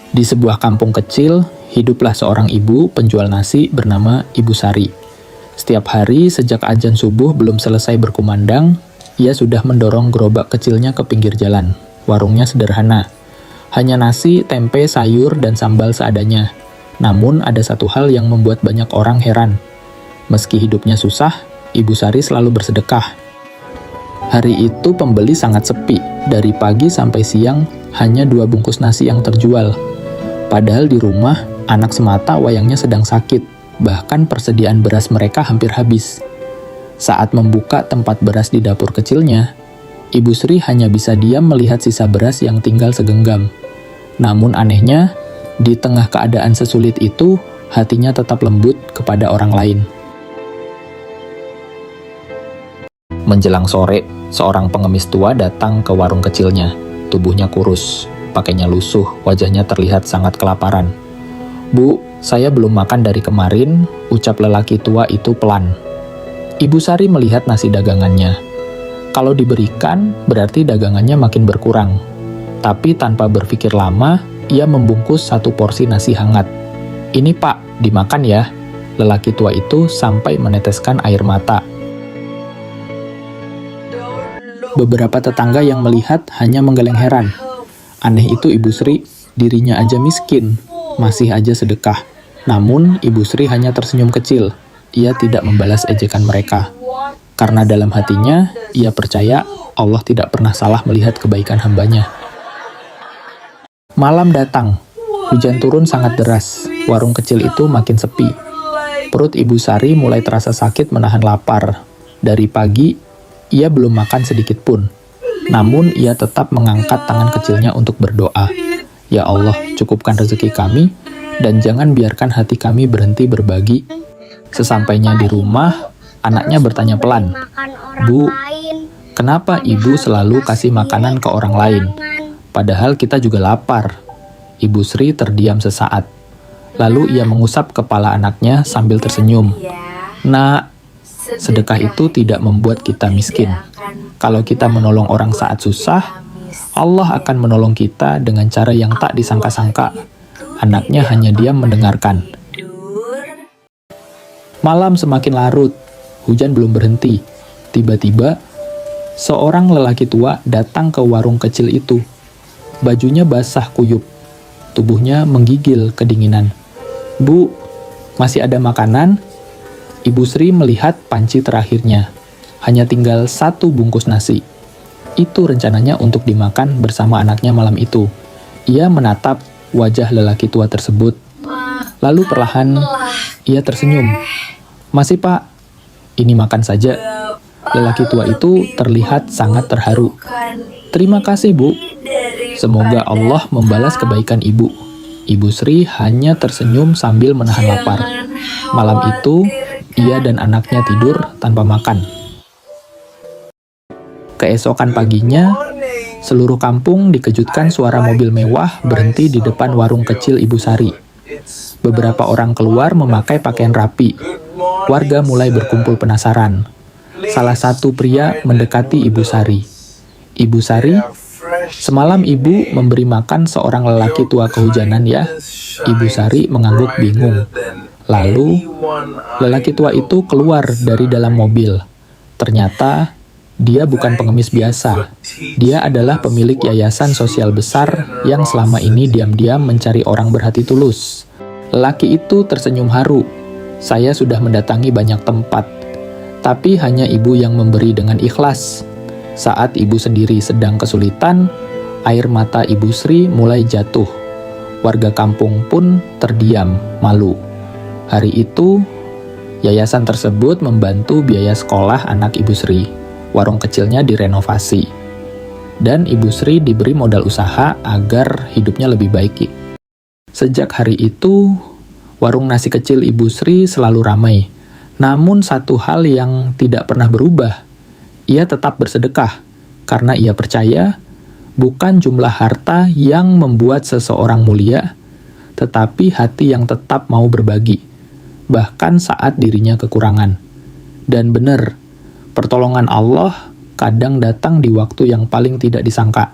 Di sebuah kampung kecil, hiduplah seorang ibu penjual nasi bernama Ibu Sari. Setiap hari sejak azan subuh belum selesai berkumandang, ia sudah mendorong gerobak kecilnya ke pinggir jalan. Warungnya sederhana, hanya nasi, tempe, sayur, dan sambal seadanya. Namun ada satu hal yang membuat banyak orang heran. Meski hidupnya susah, Ibu Sari selalu bersedekah. Hari itu pembeli sangat sepi, dari pagi sampai siang hanya 2 bungkus nasi yang terjual. Padahal di rumah, anak semata wayangnya sedang sakit, bahkan persediaan beras mereka hampir habis. Saat membuka tempat beras di dapur kecilnya, Ibu Sri hanya bisa diam melihat sisa beras yang tinggal segenggam. Namun anehnya, di tengah keadaan sesulit itu, hatinya tetap lembut kepada orang lain. Menjelang sore, seorang pengemis tua datang ke warung kecilnya. Tubuhnya kurus, pakainya lusuh, wajahnya terlihat sangat kelaparan. "Bu, saya belum makan dari kemarin," ucap lelaki tua itu pelan. Ibu Sari melihat nasi dagangannya. Kalau diberikan, berarti dagangannya makin berkurang. Tapi tanpa berpikir lama, ia membungkus 1 porsi nasi hangat. "Ini Pak, dimakan ya." Lelaki tua itu sampai meneteskan air mata. Beberapa tetangga yang melihat hanya menggeleng heran. Aneh itu Ibu Sri, dirinya aja miskin, masih aja sedekah. Namun Ibu Sri hanya tersenyum kecil. Ia tidak membalas ejekan mereka. Karena dalam hatinya, ia percaya Allah tidak pernah salah melihat kebaikan hambanya. Malam datang. Hujan turun sangat deras. Warung kecil itu makin sepi. Perut Ibu Sari mulai terasa sakit menahan lapar. Dari pagi, ia belum makan sedikit pun. Namun ia tetap mengangkat tangan kecilnya untuk berdoa. "Ya Allah, cukupkan rezeki kami, dan jangan biarkan hati kami berhenti berbagi." Sesampainya di rumah, anaknya bertanya pelan, "Bu, kenapa ibu selalu kasih makanan ke orang lain? Padahal kita juga lapar." Ibu Sri terdiam sesaat. Lalu ia mengusap kepala anaknya sambil tersenyum. "Nak, sedekah itu tidak membuat kita miskin. Kalau kita menolong orang saat susah, Allah akan menolong kita dengan cara yang tak disangka-sangka." Anaknya hanya diam mendengarkan. Malam semakin larut, hujan belum berhenti. Tiba-tiba, seorang lelaki tua datang ke warung kecil itu. Bajunya basah kuyup, tubuhnya menggigil kedinginan. "Bu, masih ada makanan?" Ibu Sri melihat panci terakhirnya. Hanya tinggal 1 bungkus nasi. Itu rencananya untuk dimakan bersama anaknya malam itu. Ia menatap wajah lelaki tua tersebut. Lalu perlahan, ia tersenyum. "Masih Pak, ini makan saja." Lelaki tua itu terlihat sangat terharu. "Terima kasih Bu. Semoga Allah membalas kebaikan Ibu." Ibu Sri hanya tersenyum sambil menahan lapar. Malam itu, ia dan anaknya tidur tanpa makan. Keesokan paginya, seluruh kampung dikejutkan suara mobil mewah berhenti di depan warung kecil Ibu Sari. Beberapa orang keluar memakai pakaian rapi. Warga mulai berkumpul penasaran. Salah satu pria mendekati Ibu Sari. "Ibu Sari, semalam ibu memberi makan seorang lelaki tua kehujanan ya?" Ibu Sari mengangguk bingung. Lalu, lelaki tua itu keluar dari dalam mobil. Ternyata, dia bukan pengemis biasa. Dia adalah pemilik yayasan sosial besar yang selama ini diam-diam mencari orang berhati tulus. Lelaki itu tersenyum haru. "Saya sudah mendatangi banyak tempat, tapi hanya ibu yang memberi dengan ikhlas." Saat ibu sendiri sedang kesulitan, air mata Ibu Sri mulai jatuh. Warga kampung pun terdiam, malu. Hari itu, yayasan tersebut membantu biaya sekolah anak Ibu Sri. Warung kecilnya direnovasi. Dan Ibu Sri diberi modal usaha agar hidupnya lebih baik. Sejak hari itu, warung nasi kecil Ibu Sri selalu ramai. Namun satu hal yang tidak pernah berubah, ia tetap bersedekah, karena ia percaya bukan jumlah harta yang membuat seseorang mulia, tetapi hati yang tetap mau berbagi, bahkan saat dirinya kekurangan. Dan benar, pertolongan Allah kadang datang di waktu yang paling tidak disangka.